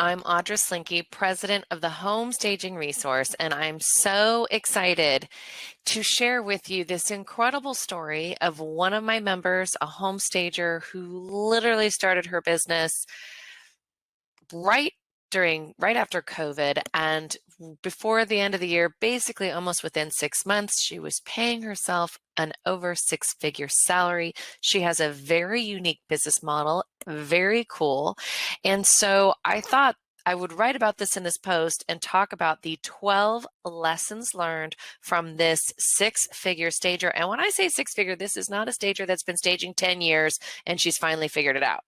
I'm Audra Slinky, president of the Home Staging Resource, and I'm so excited to share with you this incredible story of one of my members, a home stager who literally started her business right after COVID, and before the end of the year, basically almost within 6 months, she was paying herself an over six-figure salary. She has a very unique business model, very cool. And so I thought I would write about this in this post and talk about the 12 lessons learned from this six-figure stager. And when I say six-figure, this is not a stager that's been staging 10 years and she's finally figured it out.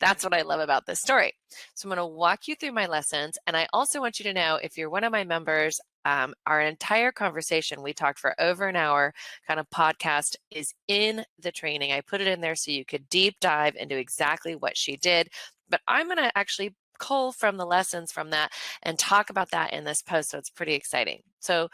That's what I love about this story. So I'm going to walk you through my lessons. And I also want you to know, if you're one of my members, our entire conversation, we talked for over an hour, kind of podcast, is in the training. I put it in there so you could deep dive into exactly what she did. But I'm going to actually cull from the lessons from that and talk about that in this post. So it's pretty exciting. So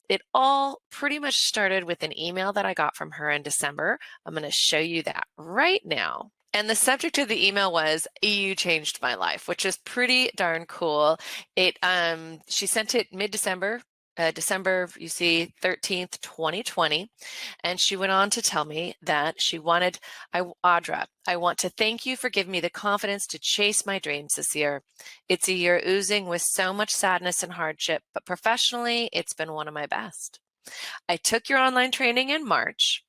it all pretty much started with an email that I got from her in December. I'm going to show you that right now. And the subject of the email was "You changed my life," which is pretty darn cool. She sent it mid-December, December, you see, 13th, 2020. And she went on to tell me that she wanted, Audra, I want to thank you for giving me the confidence to chase my dreams this year. It's a year oozing with so much sadness and hardship, but professionally, it's been one of my best. I took your online training in March,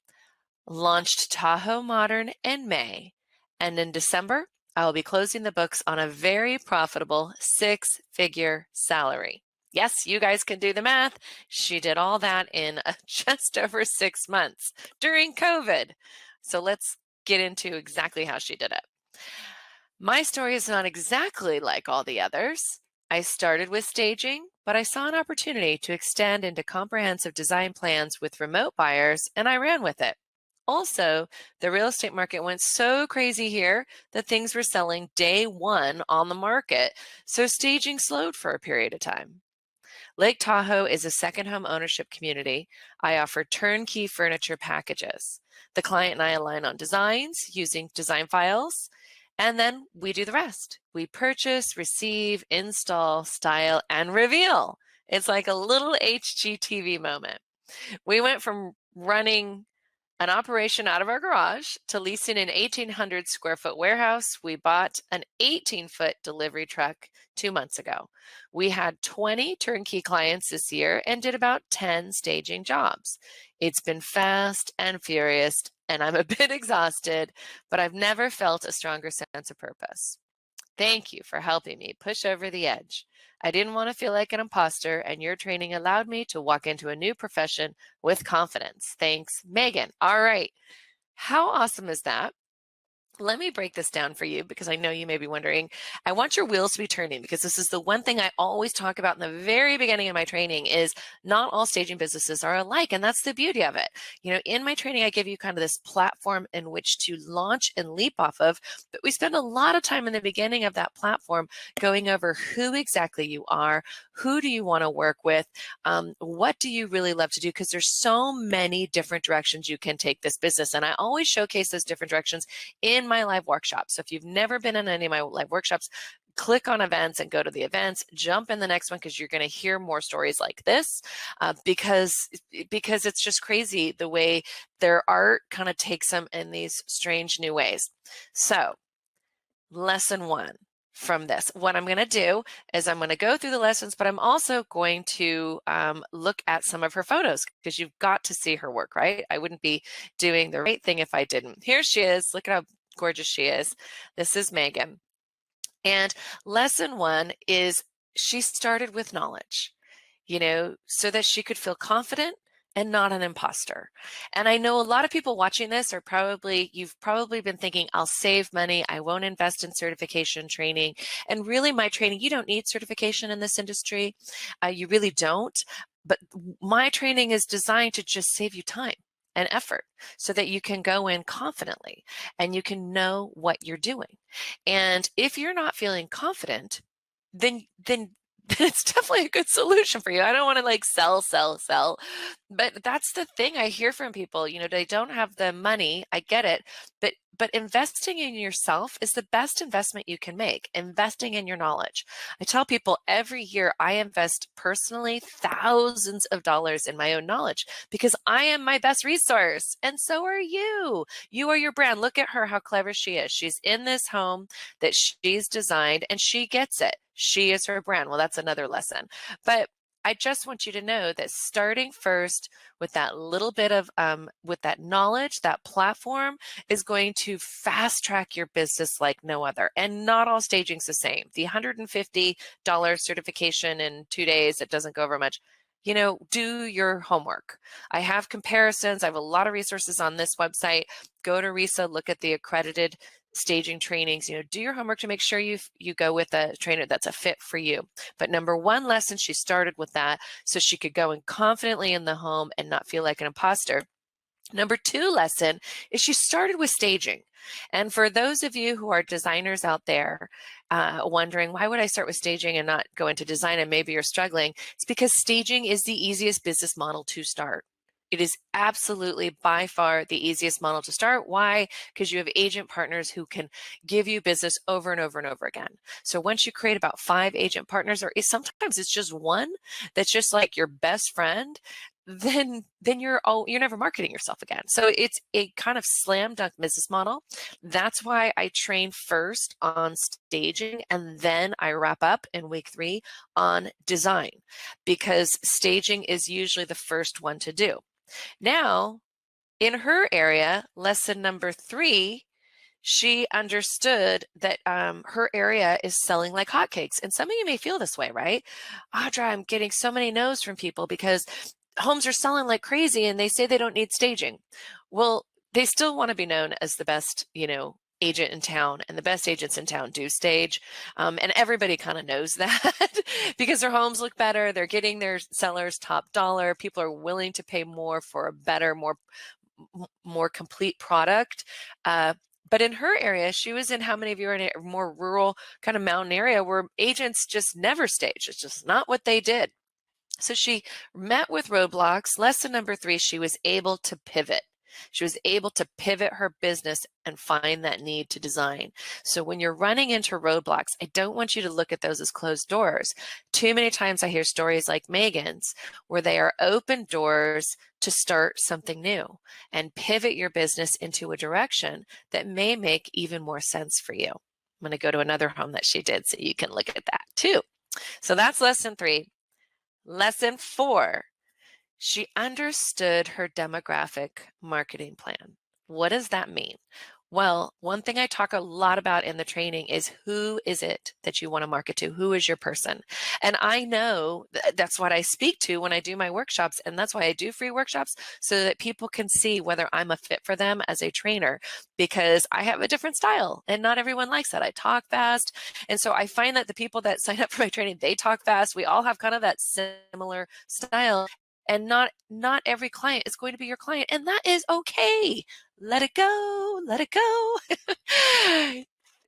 launched Tahoe Modern in May, and in December, I will be closing the books on a very profitable six-figure salary. Yes, you guys can do the math. She did all that in just over 6 months during COVID. So let's get into exactly how she did it. My story is not exactly like all the others. I started with staging, but I saw an opportunity to extend into comprehensive design plans with remote buyers, and I ran with it. Also, the real estate market went so crazy here that things were selling day one on the market, so staging slowed for a period of time. Lake Tahoe is a second home ownership community. I offer turnkey furniture packages. The client and I align on designs using design files, and then we do the rest. We purchase, receive, install, style, and reveal. It's like a little HGTV moment. We went from running an operation out of our garage to leasing an 1,800 square foot warehouse. We bought an 18-foot delivery truck 2 months ago. We had 20 turnkey clients this year and did about 10 staging jobs. It's been fast and furious, and I'm a bit exhausted, but I've never felt a stronger sense of purpose. Thank you for helping me push over the edge. I didn't want to feel like an imposter, and your training allowed me to walk into a new profession with confidence. Thanks, Megan. All right. How awesome is that? Let me break this down for you, because I know you may be wondering. I want your wheels to be turning, because this is the one thing I always talk about in the very beginning of my training is not all staging businesses are alike. And that's the beauty of it. You know, in my training, I give you kind of this platform in which to launch and leap off of, but we spend a lot of time in the beginning of that platform going over who exactly you are, who do you want to work with, what do you really love to do, because there's so many different directions you can take this business. And I always showcase those different directions in my live workshops. So if you've never been in any of my live workshops, click on events and go to the events, jump in the next one, because you're going to hear more stories like this, because it's just crazy the way their art kind of takes them in these strange new ways. So lesson one from this, what I'm going to do is I'm going to go through the lessons, but I'm also going to look at some of her photos, because you've got to see her work, right? I wouldn't be doing the right thing if I didn't. Here she is. Look at how gorgeous she is. This is Megan. And lesson one is she started with knowledge, you know, so that she could feel confident and not an imposter. And I know a lot of people watching this are you've probably been thinking, I'll save money, I won't invest in certification training. And really, my training, you don't need certification in this industry. You really don't. But my training is designed to just save you time and effort so that you can go in confidently and you can know what you're doing. And if you're not feeling confident, then then it's definitely a good solution for you. I don't want to like sell, sell, sell. But that's the thing I hear from people, they don't have the money. I get it. But investing in yourself is the best investment you can make, investing in your knowledge. I tell people every year I invest personally thousands of dollars in my own knowledge because I am my best resource. And so are you. You are your brand. Look at her, how clever she is. She's in this home that she's designed and she gets it. She is her brand. Well, that's another lesson. But I just want you to know that starting first with that little bit of, with that knowledge, that platform is going to fast track your business like no other. And not all staging's the same. The $150 certification in 2 days, it doesn't go over much. Do your homework. I have comparisons. I have a lot of resources on this website. Go to RISA, look at the accredited staging trainings. Do your homework to make sure you go with a trainer that's a fit for you. But number one lesson, she started with that so she could go in confidently in the home and not feel like an imposter. Number two lesson is she started with staging. And for those of you who are designers out there wondering, why would I start with staging and not go into design, and maybe you're struggling, it's because staging is the easiest business model to start. It is absolutely by far the easiest model to start. Why? Because you have agent partners who can give you business over and over and over again. So once you create about 5 agent partners, or sometimes it's just one that's just like your best friend, then you're never marketing yourself again. So it's a kind of slam dunk business model. That's why I train first on staging and then I wrap up in week 3 on design, because staging is usually the first one to do. Now, in her area, lesson number 3, she understood that her area is selling like hotcakes. And some of you may feel this way, right? Audra, I'm getting so many no's from people because homes are selling like crazy and they say they don't need staging. Well, they still want to be known as the best, agent in town, and the best agents in town do stage. And everybody kind of knows that because their homes look better. They're getting their sellers top dollar. People are willing to pay more for a better, more complete product. But in her area, she was in, how many of you are in a more rural kind of mountain area where agents just never stage? It's just not what they did. So she met with roadblocks. Lesson number 3, she was able to pivot. She was able to pivot her business and find that need to design. So when you're running into roadblocks, I don't want you to look at those as closed doors. Too many times I hear stories like Megan's where they are open doors to start something new and pivot your business into a direction that may make even more sense for you. I'm going to go to another home that she did so you can look at that too. So that's lesson 3. Lesson 4, she understood her demographic marketing plan. What does that mean? Well, one thing I talk a lot about in the training is, who is it that you want to market to? Who is your person? And I know that's what I speak to when I do my workshops. And that's why I do free workshops, so that people can see whether I'm a fit for them as a trainer, because I have a different style and not everyone likes that. I talk fast. And so I find that the people that sign up for my training, they talk fast. We all have kind of that similar style. And not every client is going to be your client. And that is okay. Let it go. Let it go.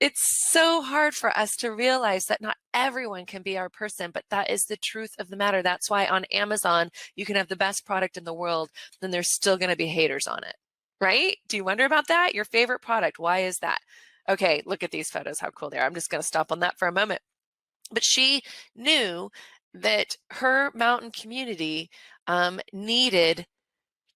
It's so hard for us to realize that not everyone can be our person, but that is the truth of the matter. That's why on Amazon, you can have the best product in the world, then there's still going to be haters on it, right? Do you wonder about that? Your favorite product, why is that? Okay, look at these photos, how cool they are. I'm just going to stop on that for a moment. But she knew that her mountain community needed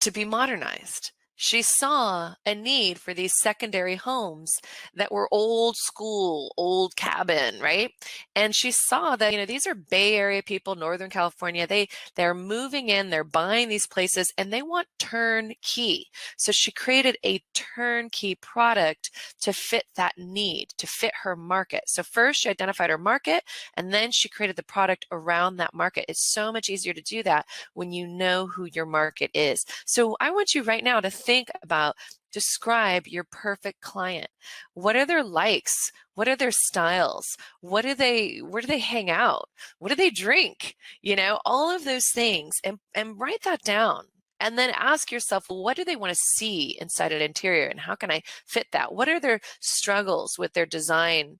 to be modernized. She saw a need for these secondary homes that were old school, old cabin, right? And she saw that, these are Bay Area people, Northern California. They're moving in, they're buying these places, and they want turnkey. So she created a turnkey product to fit that need, to fit her market. So first she identified her market, and then she created the product around that market. It's so much easier to do that when you know who your market is. So I want you right now to think about, describe your perfect client. What are their likes? What are their styles? Where do they hang out? What do they drink? All of those things, and write that down. And then ask yourself, well, what do they want to see inside an interior, and how can I fit that? What are their struggles with their design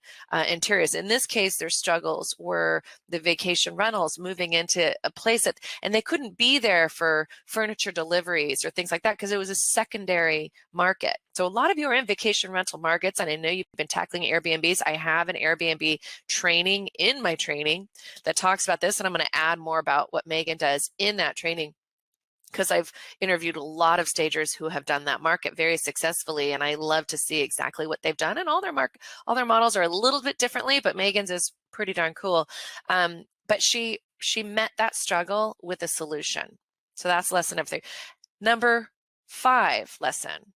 interiors? In this case, their struggles were the vacation rentals, moving into a place that, and they couldn't be there for furniture deliveries or things like that because it was a secondary market. So a lot of you are in vacation rental markets, and I know you've been tackling Airbnbs. I have an Airbnb training in my training that talks about this, and I'm going to add more about what Megan does in that training, because I've interviewed a lot of stagers who have done that market very successfully, and I love to see exactly what they've done. And all their models are a little bit differently, but Megan's is pretty darn cool. But she met that struggle with a solution. So that's lesson number 3. Number 5 lesson,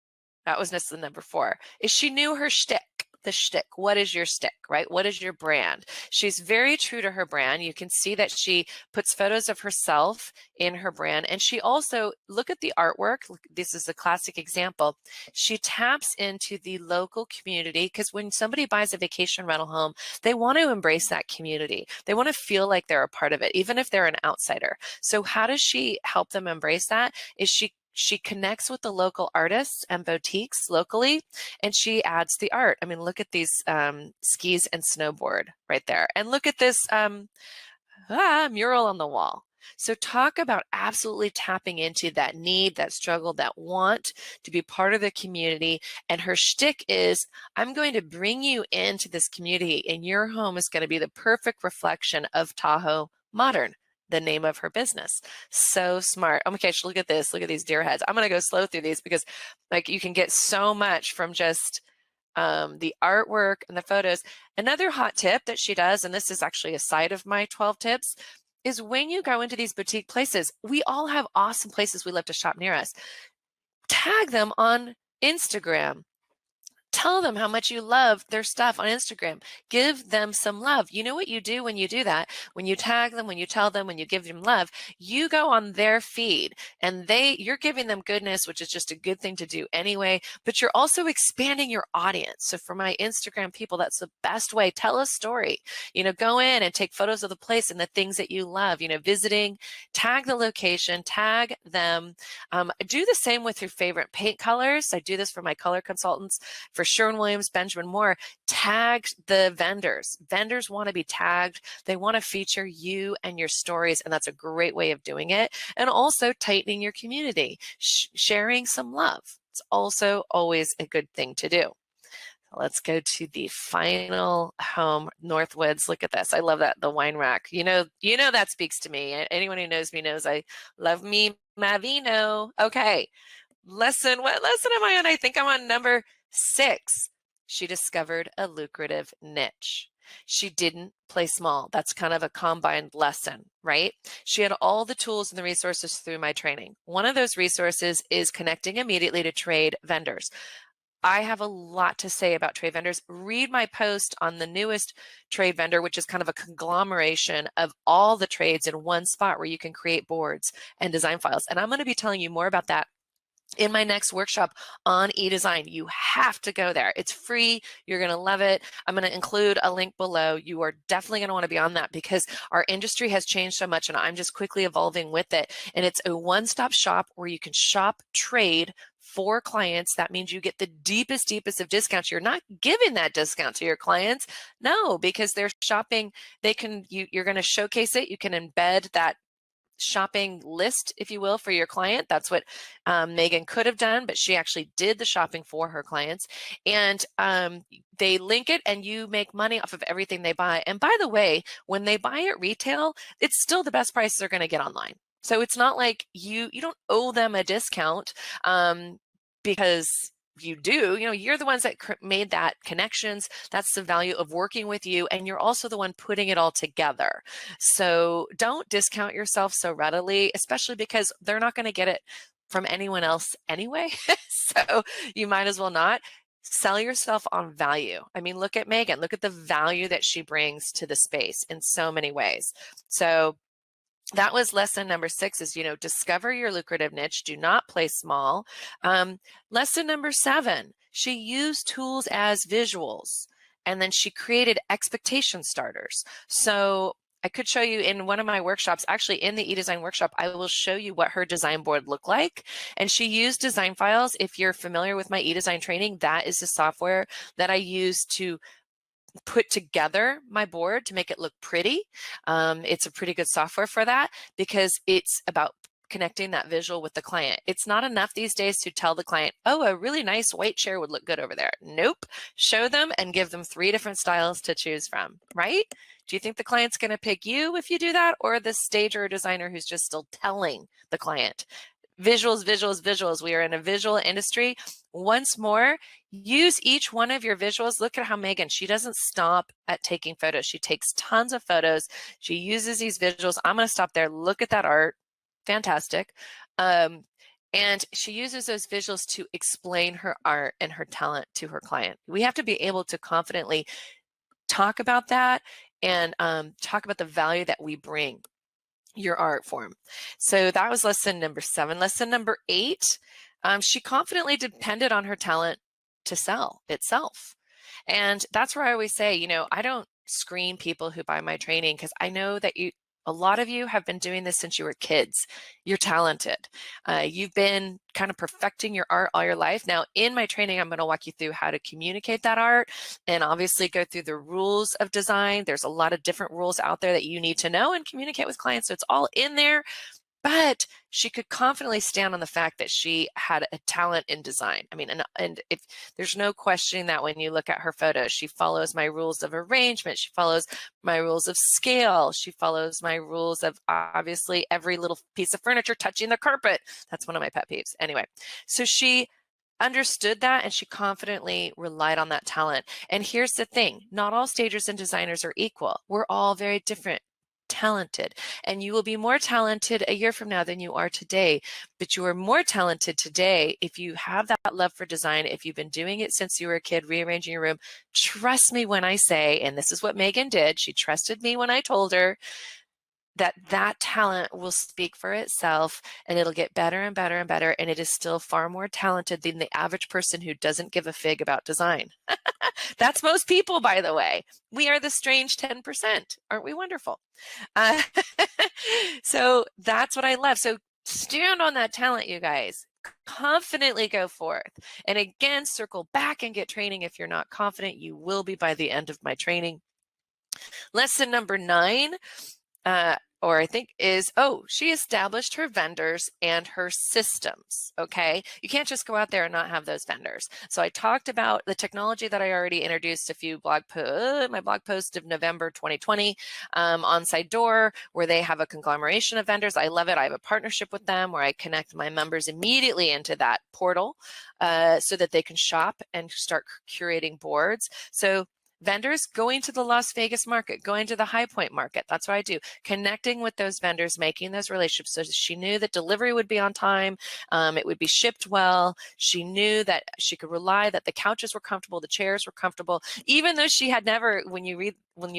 that was lesson number 4, is she knew her shtick. The shtick. What is your shtick, right? What is your brand? She's very true to her brand. You can see that she puts photos of herself in her brand. And she also, look at the artwork. This is a classic example. She taps into the local community, because when somebody buys a vacation rental home, they want to embrace that community. They want to feel like they're a part of it, even if they're an outsider. So how does she help them embrace that? Is she connects with the local artists and boutiques locally, and she adds the art. I mean, look at these skis and snowboard right there. And look at this mural on the wall. So talk about absolutely tapping into that need, that struggle, that want to be part of the community. And her shtick is, I'm going to bring you into this community, and your home is going to be the perfect reflection of Tahoe Modern, the name of her business. So smart. Oh my gosh, look at this. Look at these deer heads. I'm going to go slow through these because like you can get so much from just the artwork and the photos. Another hot tip that she does, and this is actually a side of my 12 tips, is when you go into these boutique places, we all have awesome places we love to shop near us. Tag them on Instagram. Tell them how much you love their stuff on Instagram. Give them some love. You know what you do when you do that? When you tag them, when you tell them, when you give them love, you go on their feed, and you're giving them goodness, which is just a good thing to do anyway, but you're also expanding your audience. So for my Instagram people, that's the best way. Tell a story. Go in and take photos of the place and the things that you love, visiting, tag the location, tag them. Do the same with your favorite paint colors. I do this for my color consultants. For Sherwin-Williams, Benjamin Moore, tag the vendors. Vendors want to be tagged. They want to feature you and your stories, and that's a great way of doing it. And also tightening your community, sharing some love. It's also always a good thing to do. Let's go to the final home, Northwoods. Look at this. I love that, the wine rack. That speaks to me. Anyone who knows me knows I love me my vino. Okay. What lesson am I on? I think I'm on number 6. She discovered a lucrative niche. She didn't play small. That's kind of a combined lesson, right? She had all the tools and the resources through my training. One of those resources is connecting immediately to trade vendors. I have a lot to say about trade vendors. Read my post on the newest trade vendor, which is kind of a conglomeration of all the trades in one spot where you can create boards and design files. And I'm going to be telling you more about that in my next workshop on e-design. You have to go there. It's free. You're going to love it. I'm going to include a link below. You are definitely going to want to be on that because our industry has changed so much, and I'm just quickly evolving with it. And it's a one-stop shop where you can shop trade for clients. That means you get the deepest of discounts. You're not giving that discount to your clients. No, because they're shopping. You're going to showcase it. You can embed that shopping list, if you will, for your client. That's what Megan could have done, but she actually did the shopping for her clients. And they link it, and you make money off of everything they buy. And by the way, when they buy at retail, it's still the best price they're going to get online. So it's not like you don't owe them a discount because you do, you're the ones that made that connections. That's the value of working with you. And you're also the one putting it all together. So don't discount yourself so readily, especially because they're not going to get it from anyone else anyway. So you might as well not. Sell yourself on value. I mean, look at Megan. Look at the value that she brings to the space in so many ways. So that was lesson number 6 is, discover your lucrative niche. Do not play small. Lesson number 7, she used tools as visuals, and then she created expectation starters. So I could show you in one of my workshops, actually in the eDesign workshop, I will show you what her design board looked like. And she used design files. If you're familiar with my eDesign training, that is the software that I use to put together my board to make it look pretty. It's a pretty good software for that because it's about connecting that visual with the client. It's not enough these days to tell the client, oh, a really nice white chair would look good over there. Nope. Show them and give them 3 different styles to choose from, right? Do you think the client's going to pick you if you do that, or the stager or designer who's just still telling the client? Visuals, visuals, visuals. We are in a visual industry. Once more, use each one of your visuals. Look at how Megan, she doesn't stop at taking photos. She takes tons of photos. She uses these visuals. I'm going to stop there. Look at that art. Fantastic. And she uses those visuals to explain her art and her talent to her client. We have to be able to confidently talk about that and talk about the value that we bring your art form. So that was lesson number 7. Lesson number 8, she confidently depended on her talent to sell itself. And that's where I always say, you know, I don't screen people who buy my training because I know that a lot of you have been doing this since you were kids. You're talented. You've been kind of perfecting your art all your life. Now, in my training, I'm going to walk you through how to communicate that art and obviously go through the rules of design. There's a lot of different rules out there that you need to know and communicate with clients. So it's all in there. But she could confidently stand on the fact that she had a talent in design. I mean, and if there's no questioning that when you look at her photos, she follows my rules of arrangement. She follows my rules of scale. She follows my rules of obviously every little piece of furniture touching the carpet. That's one of my pet peeves. Anyway, so she understood that and she confidently relied on that talent. And here's the thing, not all stagers and designers are equal. We're all very different. Talented, and you will be more talented a year from now than you are today, but you are more talented today if you have that love for design, if you've been doing it since you were a kid, rearranging your room. Trust me when I say, and this is what Megan did, she trusted me when I told her that that talent will speak for itself and it'll get better and better and better, and it is still far more talented than the average person who doesn't give a fig about design. That's most people, by the way. We are the strange 10%. Aren't we wonderful? So that's what I love. So stand on that talent, you guys. Confidently go forth. And again, circle back and get training. If you're not confident, you will be by the end of my training. Lesson number 9, or I think is, she established her vendors and her systems, okay? You can't just go out there and not have those vendors. So I talked about the technology that I already introduced a few my blog post of November 2020, On-Side Door, where they have a conglomeration of vendors. I love it. I have a partnership with them where I connect my members immediately into that portal so that they can shop and start curating boards. So vendors, going to the Las Vegas market, going to the High Point market. That's what I do. Connecting with those vendors, making those relationships. So she knew that delivery would be on time. It would be shipped well. She knew that she could rely that the couches were comfortable, the chairs were comfortable. Even though she had never, when you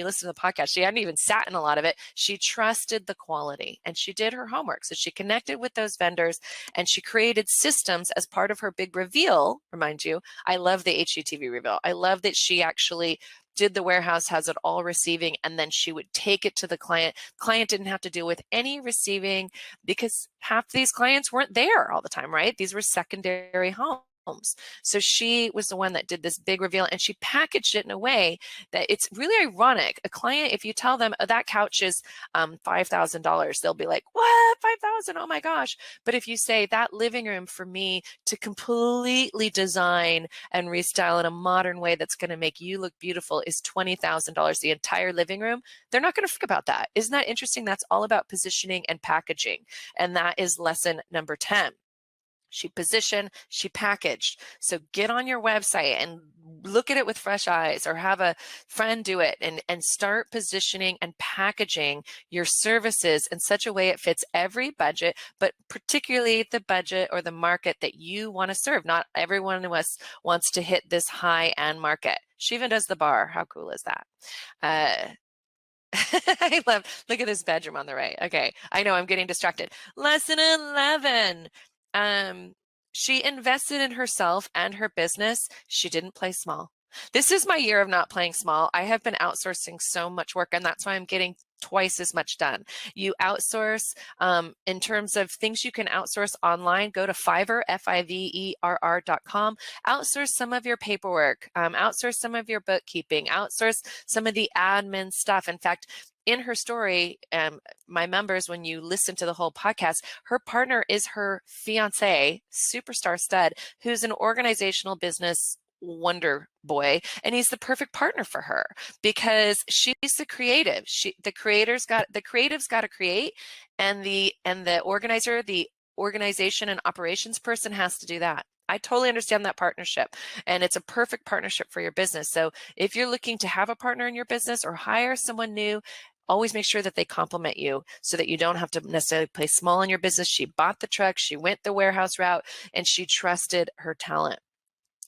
listen to the podcast, she hadn't even sat in a lot of it. She trusted the quality and she did her homework. So she connected with those vendors and she created systems as part of her big reveal. Remind you, I love the HGTV reveal. I love that she actually did the warehouse, has it all receiving, and then she would take it to the client. Client didn't have to deal with any receiving because half these clients weren't there all the time, right? These were secondary homes. So she was the one that did this big reveal and she packaged it in a way that it's really ironic. A client, if you tell them, oh, that couch is $5,000, they'll be like, what, 5,000? Oh my gosh. But if you say that living room for me to completely design and restyle in a modern way that's going to make you look beautiful is $20,000, the entire living room, they're not going to think about that. Isn't that interesting? That's all about positioning and packaging. And that is lesson number 10. She positioned, she packaged. So get on your website and look at it with fresh eyes or have a friend do it and start positioning and packaging your services in such a way it fits every budget, but particularly the budget or the market that you want to serve. Not every one of us wants to hit this high-end market. She even does the bar. How cool is that? I love, look at this bedroom on the right. Okay, I know I'm getting distracted. Lesson 11. She invested in herself and her business. She didn't play small. This is my year of not playing small. I have been outsourcing so much work, and that's why I'm getting twice as much done. You outsource in terms of things you can outsource online. Go to Fiverr, Fiverr.com. Outsource some of your paperwork, outsource some of your bookkeeping, outsource some of the admin stuff. In fact, in her story, my members, when you listen to the whole podcast, her partner is her fiance, superstar stud, who's an organizational business wonder boy, and he's the perfect partner for her because she's the creative. The creative's got to create, and the organizer, the organization and operations person has to do that. I totally understand that partnership, and it's a perfect partnership for your business. So if you're looking to have a partner in your business or hire someone new, always make sure that they complement you so that you don't have to necessarily play small in your business. She bought the truck, she went the warehouse route, and she trusted her talent.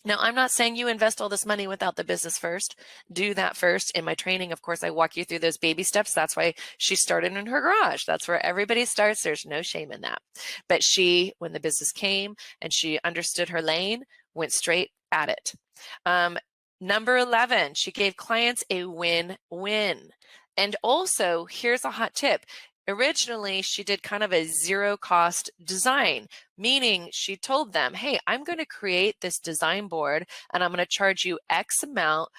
Now, I'm not saying you invest all this money without the business first. Do that first. In my training, of course, I walk you through those baby steps. That's why she started in her garage. That's where everybody starts. There's no shame in that. But she, when the business came and she understood her lane, went straight at it. Number 11, she gave clients a win-win. And also, here's a hot tip. Originally, she did kind of a zero cost design, meaning she told them, hey, I'm going to create this design board and I'm going to charge you X amount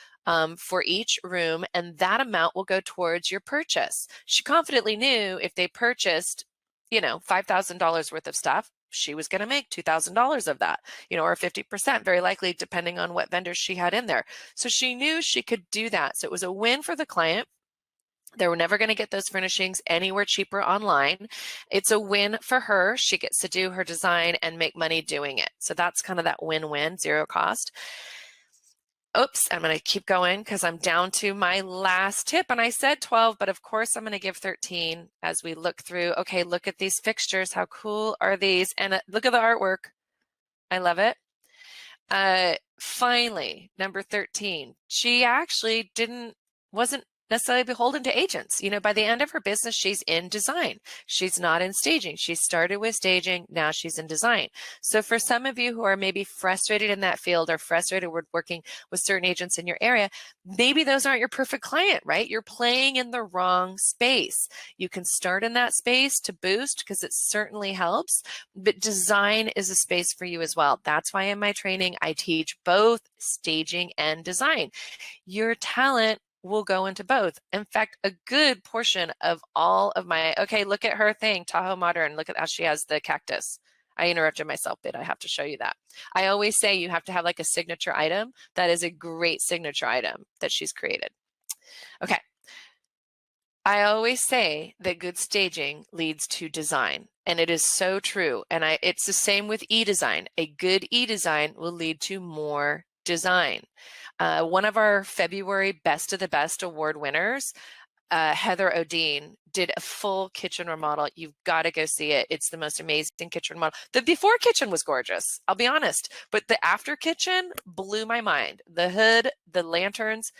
for each room, and that amount will go towards your purchase. She confidently knew if they purchased, $5,000 worth of stuff, she was going to make $2,000 of that, or 50%, very likely, depending on what vendors she had in there. So she knew she could do that. So it was a win for the client. They were never going to get those furnishings anywhere cheaper online. It's a win for her. She gets to do her design and make money doing it. So that's kind of that win-win, zero cost. Oops, I'm going to keep going because I'm down to my last tip. And I said 12, but of course I'm going to give 13 as we look through. Okay, look at these fixtures. How cool are these? And look at the artwork. I love it. Finally, number 13, she actually wasn't necessarily beholden to agents. By the end of her business, she's in design. She's not in staging. She started with staging. Now she's in design. So for some of you who are maybe frustrated in that field or frustrated with working with certain agents in your area, maybe those aren't your perfect client, right? You're playing in the wrong space. You can start in that space to boost because it certainly helps, but design is a space for you as well. That's why in my training, I teach both staging and design. Your talent will go into both. In fact, a good portion of all of my, okay, look at her thing, Tahoe Modern. Look at how she has the cactus. I interrupted myself, but I have to show you that. I always say you have to have like a signature item. That is a great signature item that she's created. Okay. I always say that good staging leads to design, and it is so true. And it's the same with e-design. A good e-design will lead to more design. One of our February Best of the Best award winners, Heather Odine, did a full kitchen remodel. You've got to go see it. It's the most amazing kitchen remodel. The before kitchen was gorgeous, I'll be honest, but the after kitchen blew my mind. The hood, the lanterns.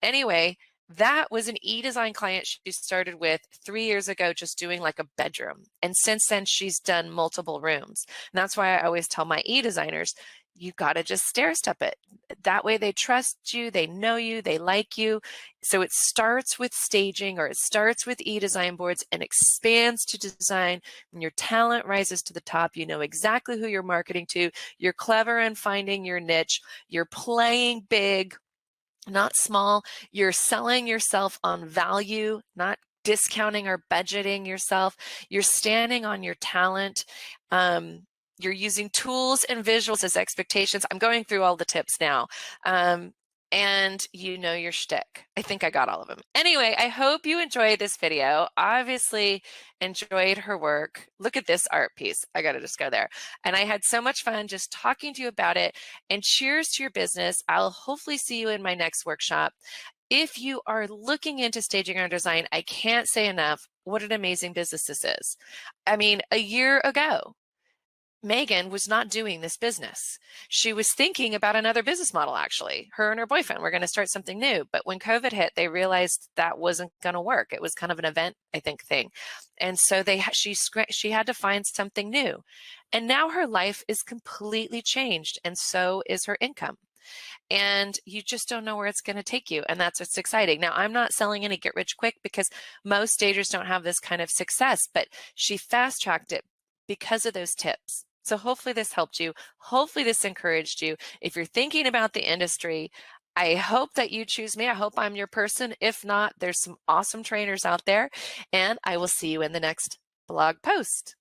Anyway, that was an e-design client she started with 3 years ago, just doing like a bedroom. And since then, she's done multiple rooms. And that's why I always tell my e-designers, you got to just stair step it. That way they trust you, they know you, they like you. So it starts with staging, or it starts with e-design boards and expands to design. When your talent rises to the top, you know exactly who you're marketing to. You're clever in finding your niche. You're playing big, not small. You're selling yourself on value, not discounting or budgeting yourself. You're standing on your talent. You're using tools and visuals as expectations. I'm going through all the tips now. And you know your shtick. I think I got all of them. Anyway, I hope you enjoyed this video. Obviously enjoyed her work. Look at this art piece. I got to just go there. And I had so much fun just talking to you about it. And cheers to your business. I'll hopefully see you in my next workshop. If you are looking into staging or design, I can't say enough what an amazing business this is. I mean, a year ago, Megan was not doing this business. She was thinking about another business model, actually. Her and her boyfriend were going to start something new. But when COVID hit, they realized that wasn't going to work. It was kind of an event, I think, thing. And so she had to find something new. And now her life is completely changed, and so is her income. and you just don't know where it's going to take you. And that's what's exciting. Now, I'm not selling any get rich quick because most stagers don't have this kind of success, but she fast tracked it because of those tips. So hopefully this helped you. Hopefully this encouraged you. If you're thinking about the industry, I hope that you choose me. I hope I'm your person. If not, there's some awesome trainers out there, and I will see you in the next blog post.